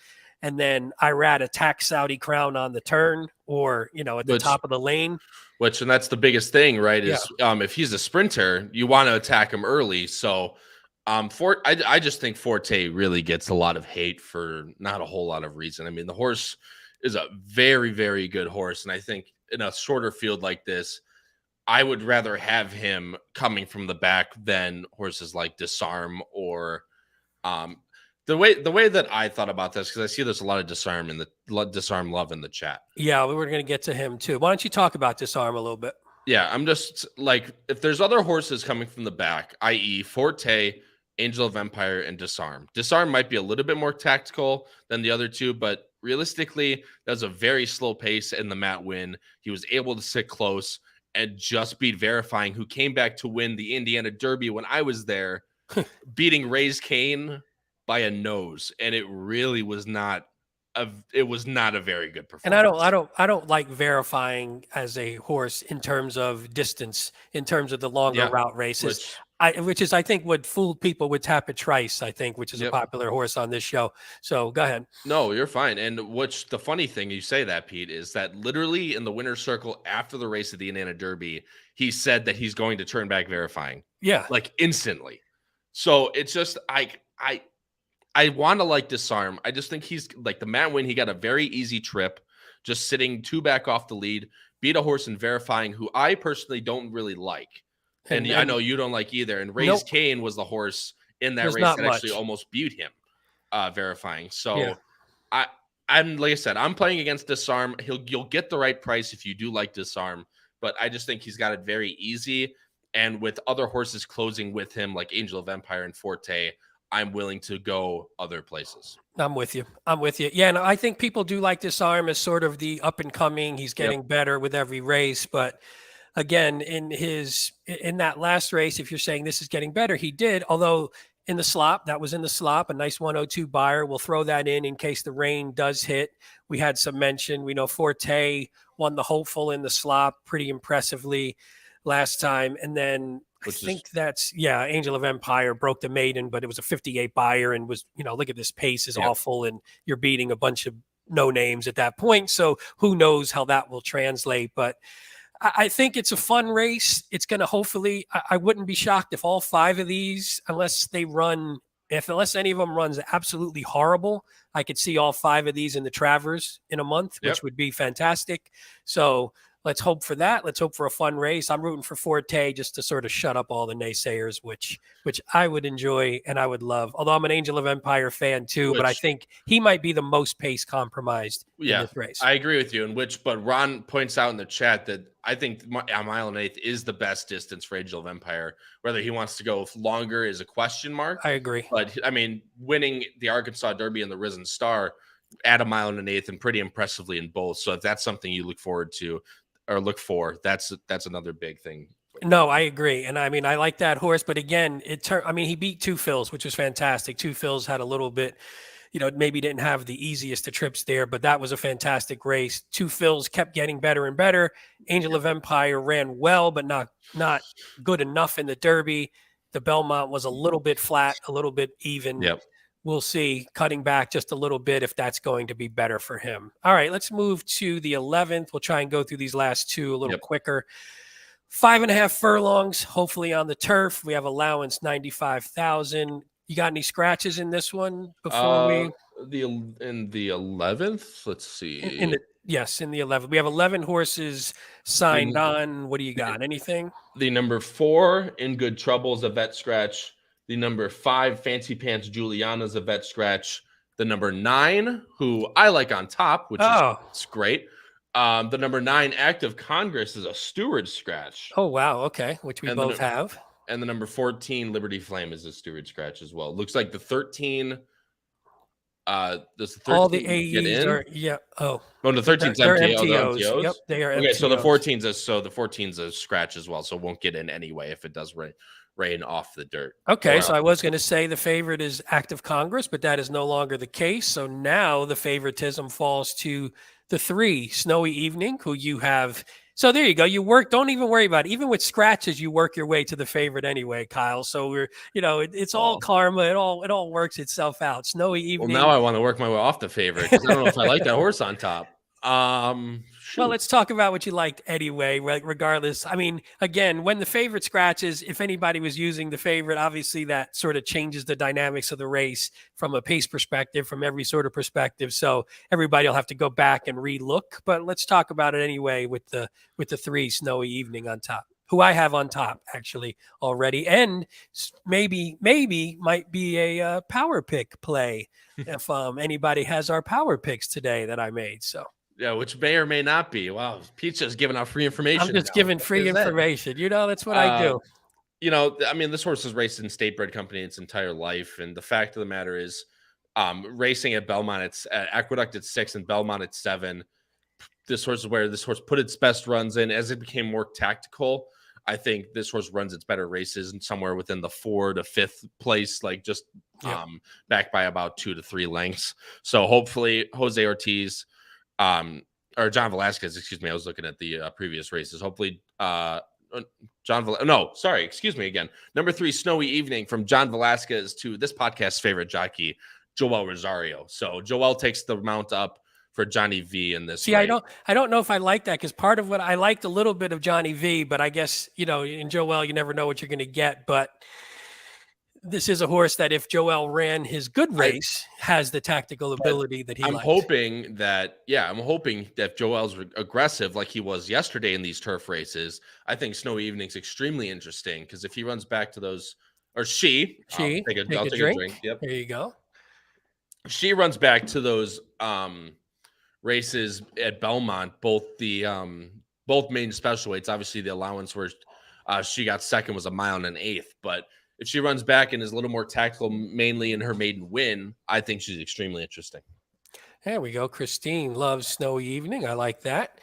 and then Irad attack Saudi Crown on the turn or at the Which top of the lane. and that's the biggest thing, right? Yeah. Is if he's a sprinter, you want to attack him early. So I just think Forte really gets a lot of hate for not a whole lot of reason. I mean, the horse is a very, very good horse. And I think in a shorter field like this, I would rather have him coming from the back than horses like Disarm or the way that I thought about this, because I see there's a lot of Disarm love in the chat. Yeah, we were going to get to him too. Why don't you talk about Disarm a little bit? Yeah, I'm just like, if there's other horses coming from the back, i.e. Forte, Angel of Empire, and Disarm. Disarm might be a little bit more tactical than the other two, but realistically, that was a very slow pace in the Matt win. He was able to sit close and just beat Verifying, who came back to win the Indiana Derby when I was there, beating Ray's Kane by a nose, and it really was not a very good performance. And I don't like Verifying as a horse in terms of distance, in terms of the longer route races. Which is I think what fooled people with Tapit Trice, I think, which is a popular horse on this show. So go ahead. No, you're fine. And what's the funny thing you say that, Pete, is that literally in the winner's circle after the race of the Indiana Derby, he said that he's going to turn back Verifying. Yeah. Like instantly. So it's just I want to like Disarm. I just think he's like the Matt win. He got a very easy trip, just sitting 2 back off the lead, beat a horse in Verifying, who I personally don't really like. And I know you don't like either. And Ray's Kane was the horse in that race that actually almost beat him, Verifying. So I'm like I said, I'm playing against Disarm. You'll get the right price if you do like Disarm, but I just think he's got it very easy. And with other horses closing with him, like Angel of Empire and Forte, I'm willing to go other places. I'm with you. Yeah, and I think people do like Disarm as sort of the up and coming. He's getting better with every race, but again, in that last race, if you're saying this is getting better, he did. Although in the slop, a nice 102 buyer. We'll throw that in case the rain does hit. We had some mention. We know Forte won the Hopeful in the slop pretty impressively last time, and then Angel of Empire broke the Maiden, but it was a 58 buyer and was, look at this pace is awful, and you're beating a bunch of no names at that point. So who knows how that will translate, but I think it's a fun race. It's going to hopefully, I wouldn't be shocked if all 5 of these, unless any of them runs absolutely horrible, I could see all 5 of these in the Travers in a month, which would be fantastic. So let's hope for that. Let's hope for a fun race. I'm rooting for Forte just to sort of shut up all the naysayers, which I would enjoy and I would love. Although I'm an Angel of Empire fan too, but I think he might be the most pace compromised in this race. I agree with you. But Ron points out in the chat that I think a mile and 1/8 is the best distance for Angel of Empire. Whether he wants to go longer is a question mark. I agree. But I mean, winning the Arkansas Derby and the Risen Star at a mile and 1/8 and pretty impressively in both. So if that's something you look forward to, or look for, that's another big thing. No, I agree. And I mean, I like that horse, but again, he beat Two Phils, which was fantastic. Two Phils had a little bit, maybe didn't have the easiest of trips there, but that was a fantastic race. Two Phils kept getting better and better. Angel of Empire ran well, but not good enough in the Derby. The Belmont was a little bit flat, a little bit even. Yep. We'll see, cutting back just a little bit if that's going to be better for him. All right, let's move to the 11th. We'll try and go through these last 2 a little quicker. 5.5 furlongs, hopefully on the turf. We have Allowance 95,000. You got any scratches in this one before in the 11th? Let's see. In the 11th. We have 11 horses signed on. What do you got? Anything? The number 4, In Good Trouble, is a vet scratch. The number 5, Fancy Pants Juliana, is a vet scratch. The number 9, who I like on top, which is great. The number 9, Active Congress, is a steward scratch. Oh, wow. Okay. Which we both have. And the number 14, Liberty Flame, is a steward scratch as well. Looks like the 13 Does the All the 13 get AEs in? are, yeah. Oh, Oh, the 13's they're empty. Oh, they're MTOs. Yep, MTOs? they are Okay, so the MTOs. 14's a scratch as well, so it won't get in anyway if it does rain off the dirt. Okay, Or so I was going to say the favorite is Active Congress, but that is no longer the case. So now the favoritism falls to the 3, Snowy Evening, who you have. So there you go. You work. Don't even worry about it. Even with scratches, you work your way to the favorite anyway, Kyle. So we're, it's all karma. It all works itself out. Snowy well, Evening. now I want to work my way off the favorite because I don't know if I like that horse on top. Well, let's talk about what you liked anyway, regardless. I mean, again, when the favorite scratches, if anybody was using the favorite, obviously that sort of changes the dynamics of the race from a pace perspective, from every sort of perspective. So everybody will have to go back and relook. But let's talk about it anyway with the 3, Snowy Evening on top, who I have on top actually already, and maybe might be a power pick play if anybody has our power picks today that I made. So. Yeah, which may or may not be. Wow, Pizza's giving out free information. I'm just giving free information. That's what I do. I mean, this horse has raced in State Bred Company its entire life, and the fact of the matter is, racing at Belmont, it's at Aqueduct at 6 and Belmont at 7. This horse is where this horse put its best runs in. As it became more tactical, I think this horse runs its better races and somewhere within the 4th to 5th place, like just back by about 2 to 3 lengths. So hopefully Jose Ortiz, or John Velasquez, excuse me. I was looking at the previous races. Hopefully, excuse me again. Number 3, Snowy Evening from John Velasquez to this podcast's favorite jockey, Joel Rosario. So Joel takes the mount up for Johnny V in this. See, race. I don't know if I like that because part of what I liked a little bit of Johnny V, but I guess in Joel you never know what you're going to get, but. This is a horse that if Joel ran his good race, has the tactical ability that he liked. I'm hoping that Joel's aggressive like he was yesterday in these turf races. I think Snowy Evening's extremely interesting because if he runs back to those, or I'll take a drink. Yep. There you go. She runs back to those races at Belmont, both main special weights. Obviously, the allowance where she got second was 1 mile and 1/8, but if she runs back and is a little more tactical, mainly in her maiden win, I think she's extremely interesting. There we go. Christine loves Snowy Evening. I like that.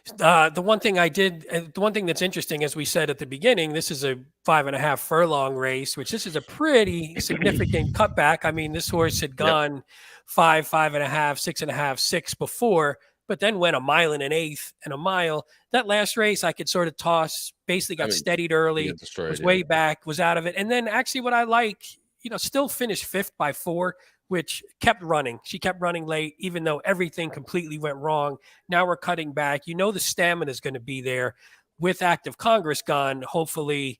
The one thing that's interesting, as we said at the beginning, this is a 5.5 furlong race, which this is a pretty significant cutback. I mean, this horse had gone 5.5, 6.5, 6 before, but then went 1 mile and 1/8 and 1 mile. That last race I could sort of toss, basically got steadied early, was way back, was out of it. And then actually what I like, still finished 5th by 4, which kept running. She kept running late, even though everything completely went wrong. Now we're cutting back. The stamina is going to be there with Active Congress gone. Hopefully,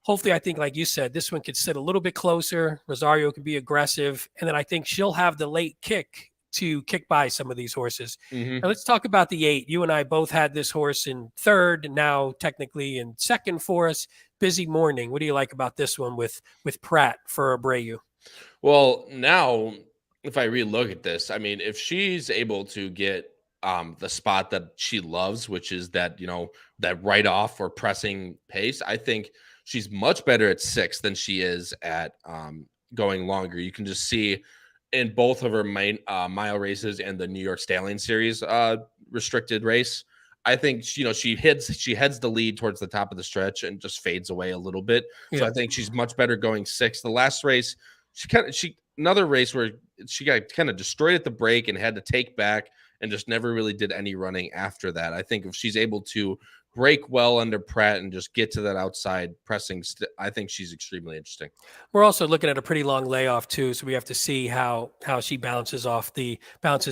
I think, like you said, this one could sit a little bit closer. Rosario can be aggressive. And then I think she'll have the late kick to kick by some of these horses. Mm-hmm. Now let's talk about the 8. You and I both had this horse in 3rd, now technically in 2nd for us. Busy Morning. What do you like about this one with Pratt for Abreu? Well, now if I relook at this, I mean, if she's able to get the spot that she loves, which is that that right off or pressing pace, I think she's much better at 6 than she is at going longer. You can just see in both of her main mile races and the New York Stallion Series restricted race, I think she heads the lead towards the top of the stretch and just fades away a little bit. Yeah. So I think she's much better going 6. The last race, another race where she got kind of destroyed at the break and had to take back and just never really did any running after that. I think if she's able to break well under Pratt and just get to that outside pressing, I think she's extremely interesting. We're also looking at a pretty long layoff too, so we have to see how she bounces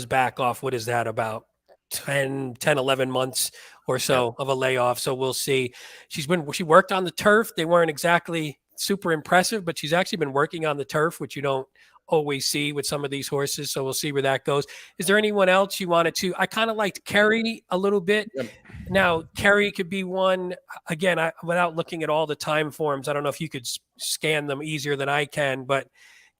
back off. What is that, about 10, 11 months or so of a layoff? So we'll see. She worked on the turf. They weren't exactly super impressive, but she's actually been working on the turf, which you don't always see with some of these horses. So we'll see where that goes. Is there anyone else you wanted to? I kind of liked Kerry a little bit. Yep. Now, Kerry could be one, again, without looking at all the time forms, I don't know if you could scan them easier than I can, but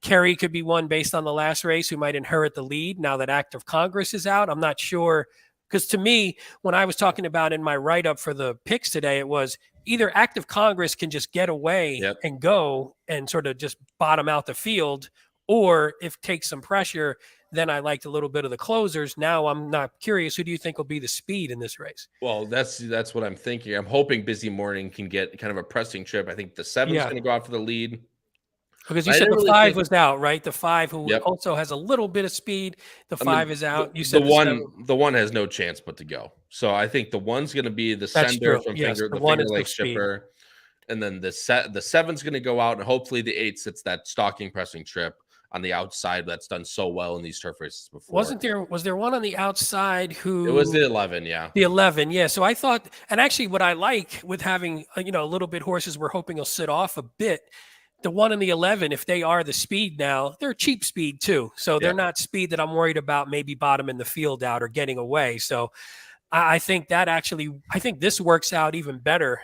Kerry could be one based on the last race who might inherit the lead now that Active Congress is out. I'm not sure, because to me, when I was talking about in my write-up for the picks today, it was either Active Congress can just get away and go and sort of just bottom out the field, or if take some pressure, Then I liked a little bit of the closers. Now I'm not curious. Who do you think will be the speed in this race? Well, that's what I'm thinking. I'm hoping Busy Morning can get kind of a pressing trip. I think the 7's Yeah. going to go out for the lead. Because you I said didn't the really 5 think. was out, right? The 5 who Yep. also has a little bit of speed. The I 5 mean, is out. You the said the 7. one has no chance but to go. So I think the 1's going to be the That's sender true. from Yes, the the 1 Finger is the Lake speed. shipper, and then the 7's going to go out, and hopefully the 8 sits that stalking pressing trip on the outside that's done so well in these turf races before. Was there one on the outside who It was the 11, yeah. The 11, yeah. So I thought, and actually what I like with having, a little bit horses we're hoping will sit off a bit, the 1 and the 11, if they are the speed now, they're cheap speed too. So they're Yeah. not speed that I'm worried about maybe bottoming the field out or getting away. So I think I think this works out even better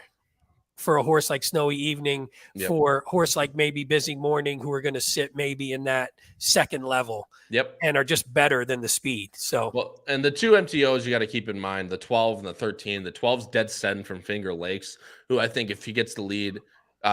for a horse like Snowy Evening, Yep. for a horse like maybe Busy Morning, who are going to sit maybe in that second level. Yep. And are just better than the speed. So, well, and the 2 MTOs you got to keep in mind, the 12 and the 13. The 12's Dead Send from Finger Lakes, who I think if he gets the lead,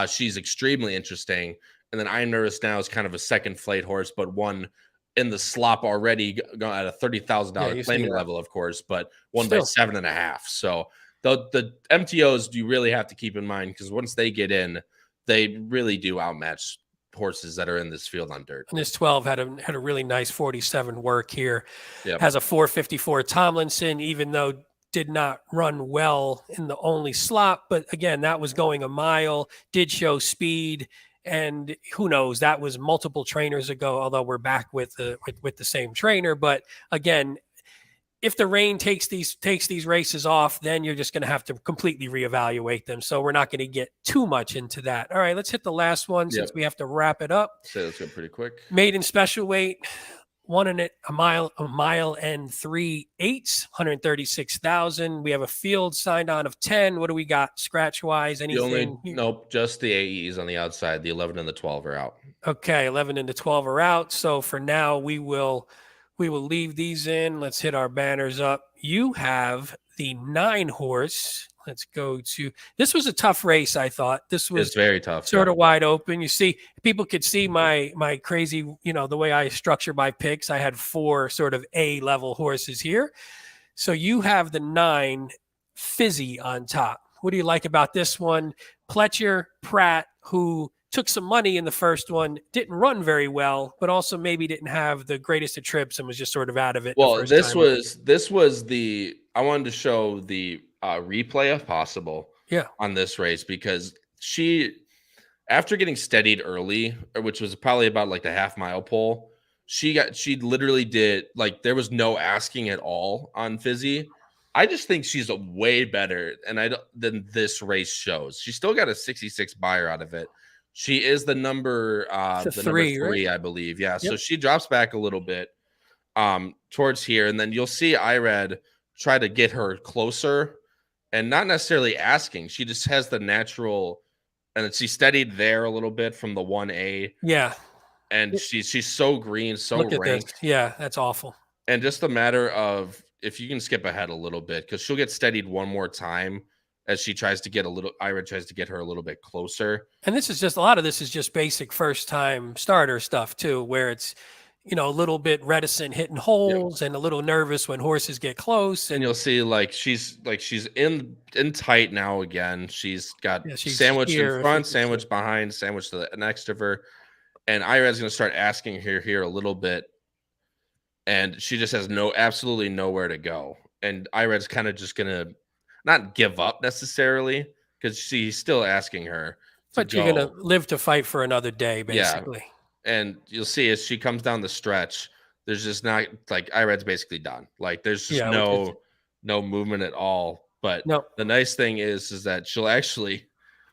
she's extremely interesting. And then I'm Nervous Now is kind of a second flight horse, but one in the slop already at a $30,000 claiming level, of course, but won by 7.5. So the MTOs you really have to keep in mind, because once they get in, they really do outmatch horses that are in this field on dirt. And this 12 had a really nice 47 work here. Yep. Has a 454 Tomlinson, even though did not run well in the only slot. But again, that was going a mile, did show speed. And who knows, that was multiple trainers ago, although we're back with the same trainer. But again, if the rain takes these races off, then you're just going to have to completely reevaluate them. So we're not going to get too much into that. All right, let's hit the last one since we have to wrap it up. So let's go pretty quick. Maiden special weight, won in it a mile and 3/8, 136,000. We have a field signed on of 10. What do we got scratch wise? Anything? Nope, just the AEs on the outside. The 11 and the 12 are out. Okay, 11 and the 12 are out. So for now, we will leave these in. Let's hit our banners up. You have the 9 horse. Let's go to, this was a tough race. I thought this was very tough, sort of wide open. You see, people could see my crazy, the way I structure my picks. I had 4 sort of A level horses here. So you have the 9 Fizzy on top. What do you like about this one? Pletcher, Pratt, who took some money in the first one, didn't run very well, but also maybe didn't have the greatest of trips and was just sort of out of it. Well, this was the, I wanted to show the replay if possible on this race, because she, after getting steadied early, which was probably about like the half-mile pole, she literally did, like, there was no asking at all on Fizzy. I just think she's a way better than this race shows. She still got a 66 buyer out of it. She is the number 3, right? I believe. Yeah. Yep. So she drops back a little bit towards here, and then you'll see Irad try to get her closer, and not necessarily asking. She just has the natural, and she steadied there a little bit from the 1A. Yeah. And she's so green, so Look ranked. At this. Yeah, that's awful. And just a matter of if you can skip ahead a little bit, because she'll get steadied one more time as she tries to get Ira tries to get her a little bit closer. And this is just, a lot of this is just basic first time starter stuff too, where it's, a little bit reticent hitting holes and a little nervous when horses get close. And you'll see she's in tight now again. She's got sandwich in front, sandwich behind, sandwich to the next of her. And Ira's going to start asking her here a little bit. And she just has absolutely nowhere to go. And Ira's kind of just going to not give up necessarily, because she's still asking her. But you're going to live to fight for another day, basically. Yeah. And you'll see as she comes down the stretch, there's just not, like, Irad's basically done. Like, there's just no movement at all. But the nice thing is that she'll actually,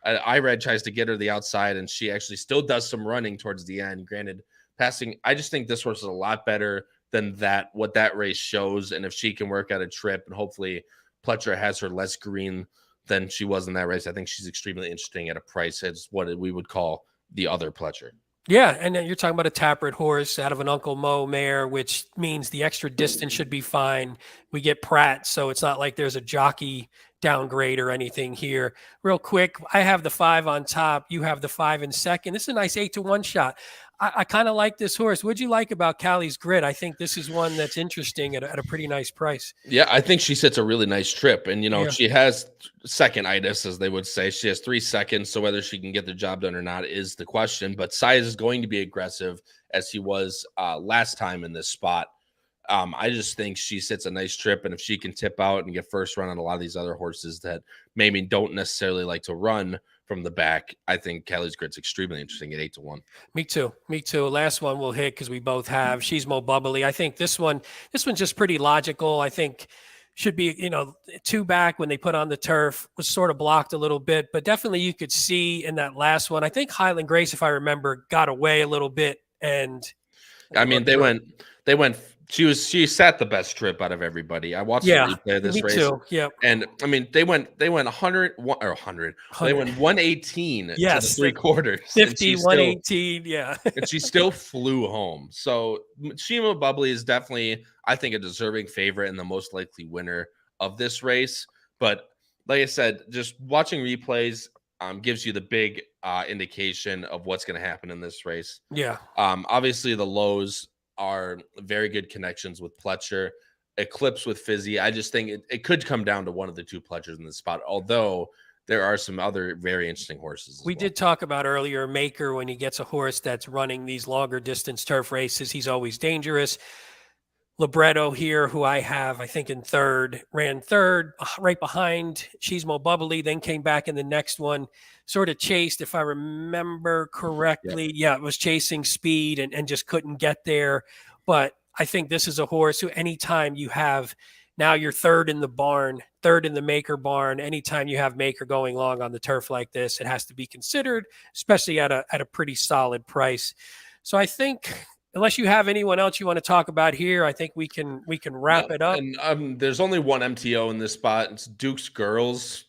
Irad tries to get her the outside, and she actually still does some running towards the end. Granted, passing, I just think this horse is a lot better than what that race shows. And if she can work out a trip, and hopefully Pletcher has her less green than she was in that race, I think she's extremely interesting at a price as what we would call the other Pletcher. Yeah, and then you're talking about a Tappert horse out of an Uncle Mo mare, which means the extra distance should be fine. We get Pratt, so it's not like there's a jockey downgrade or anything here. Real quick, I have the 5 on top. You have the 5 in second. This is a nice 8-to-1 shot. I kind of like this horse. What'd you like about Callie's Grit? I think this is one that's interesting at a pretty nice price. Yeah, I think she sits a really nice trip. And, Yeah. she has second-itis, as they would say. She has 3 seconds, so whether she can get the job done or not is the question. But Size is going to be aggressive, as he was last time in this spot. I just think she sits a nice trip, and if she can tip out and get first run on a lot of these other horses that maybe don't necessarily like to run from the back, I think Callie's Grit's extremely interesting at 8-1. Me too. Me too. Last one we'll hit because we both have. She's Mo Bubbly. I think this one's just pretty logical. I think should be, 2 back when they put on the turf, was sort of blocked a little bit, but definitely you could see in that last one. I think Highland Grace, if I remember, got away a little bit, and I mean, they went. She sat the best trip out of everybody. I watched the replay of this race. Too. Yep. And I mean, they went 100 or 100. They went 118 to the 3/4. 50, 118. Yeah. And she still flew home. So Shima Bubbly is definitely, I think, a deserving favorite and the most likely winner of this race. But like I said, just watching replays gives you the big indication of what's going to happen in this race. Yeah. Obviously, the lows are very good connections with Pletcher, Eclipse with Fizzy. I just think it could come down to one of the 2 Pletchers in this spot, although there are some other very interesting horses. We did talk about earlier Maker, when he gets a horse that's running these longer distance turf races, he's always dangerous. Libretto here, who I have, I think in third, ran third, right behind She's Mo Bubbly, then came back in the next one, sort of chased, if I remember correctly. Yeah, it was chasing speed and just couldn't get there. But I think this is a horse who anytime you have, now you're third in the barn, third in the Maker barn, anytime you have Maker going long on the turf like this, it has to be considered, especially at a pretty solid price. So I think, unless you have anyone else you want to talk about here, I think we can wrap it up. And there's only one MTO in this spot. It's Duke Girls,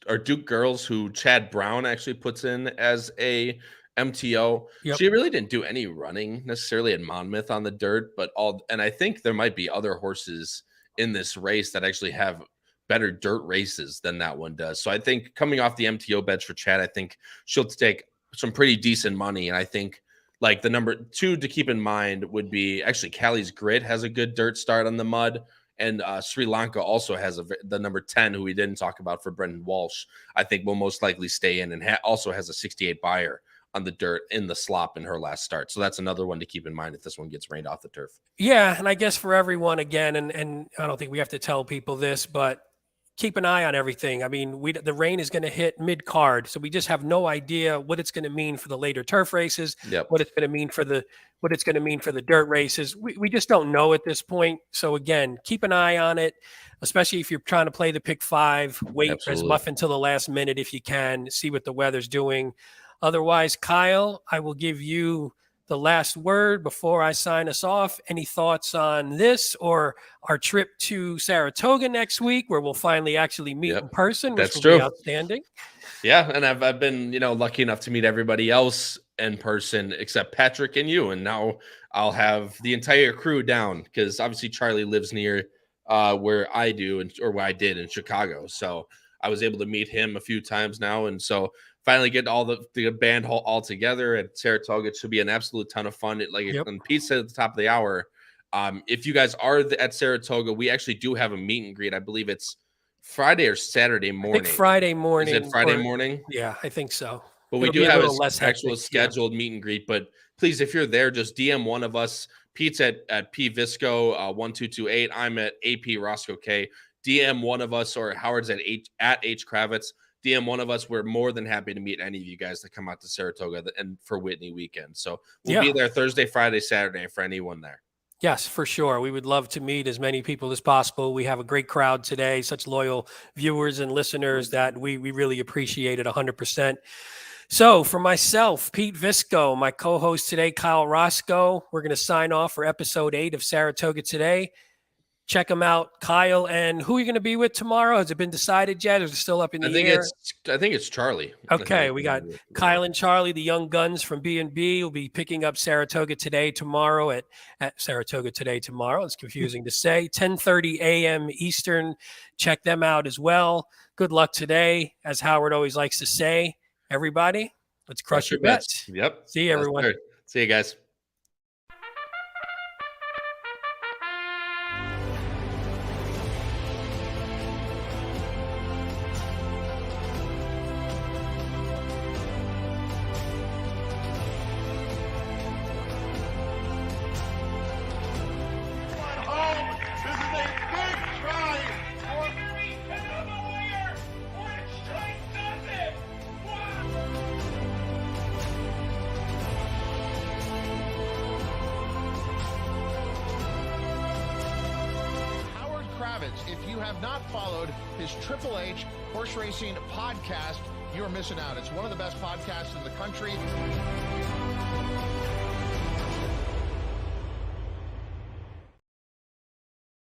who Chad Brown actually puts in as a MTO. Yep. She really didn't do any running necessarily at Monmouth on the dirt, and I think there might be other horses in this race that actually have better dirt races than that one does. So I think coming off the MTO beds for Chad, I think she'll take some pretty decent money, and I think, like, the number 2 to keep in mind would be actually Callie's Grit has a good dirt start on the mud. And Sri Lanka also has the number 10, who we didn't talk about, for Brendan Walsh, I think will most likely stay in, and also has a 68 buyer on the dirt in the slop in her last start. So that's another one to keep in mind if this one gets rained off the turf. Yeah, and I guess for everyone, again, and I don't think we have to tell people this, but keep an eye on everything. I mean, the rain is going to hit mid-card, so we just have no idea what it's going to mean for the later turf races, what it's going to mean for the dirt races. We just don't know at this point. So again, keep an eye on it, especially if you're trying to play the pick 5. Wait as much until the last minute if you can, see what the weather's doing. Otherwise, Kyle, I will give you the last word before I sign us off. Any thoughts on this or our trip to Saratoga next week, where we'll finally actually meet in person, which will be outstanding? Yeah, and I've been, lucky enough to meet everybody else in person except Patrick and you, and now I'll have the entire crew down, because obviously Charlie lives near where I do, or where I did in Chicago. So I was able to meet him a few times now, and so finally get all the band all together at Saratoga. It should be an absolute ton of fun. And Pete said at the top of the hour, if you guys are at Saratoga, we actually do have a meet and greet. I believe it's Friday or Saturday morning. I think Friday morning. Is it Friday morning? Yeah, I think so. But we do have an actual scheduled meet and greet. But please, if you're there, just DM one of us. Pete's at P Visco 1228. I'm at AP Roscoe K. DM one of us, or Howard's at H Kravitz. DM one of us. We're more than happy to meet any of you guys that come out to Saratoga and for Whitney weekend. So we'll be there Thursday, Friday, Saturday for anyone there. Yes, for sure. We would love to meet as many people as possible. We have a great crowd today, such loyal viewers and listeners that we really appreciate it 100%. So for myself, Pete Visco, my co-host today, Kyle Roscoe, we're going to sign off for episode 8 of Saratoga Today. Check them out, Kyle. And who are you going to be with tomorrow? Has it been decided yet? Or is it still up in the air? I think it's Charlie. Okay, we got Kyle and Charlie, the young guns from B&B, will be picking up Saratoga Today tomorrow at Saratoga Today tomorrow. It's confusing to say. 10:30 a.m. Eastern. Check them out as well. Good luck today, as Howard always likes to say. Everybody, let's crush your bets. Yep. See you, everyone. See you guys. If you have not followed his Triple H Horse Racing podcast, you're missing out. It's one of the best podcasts in the country.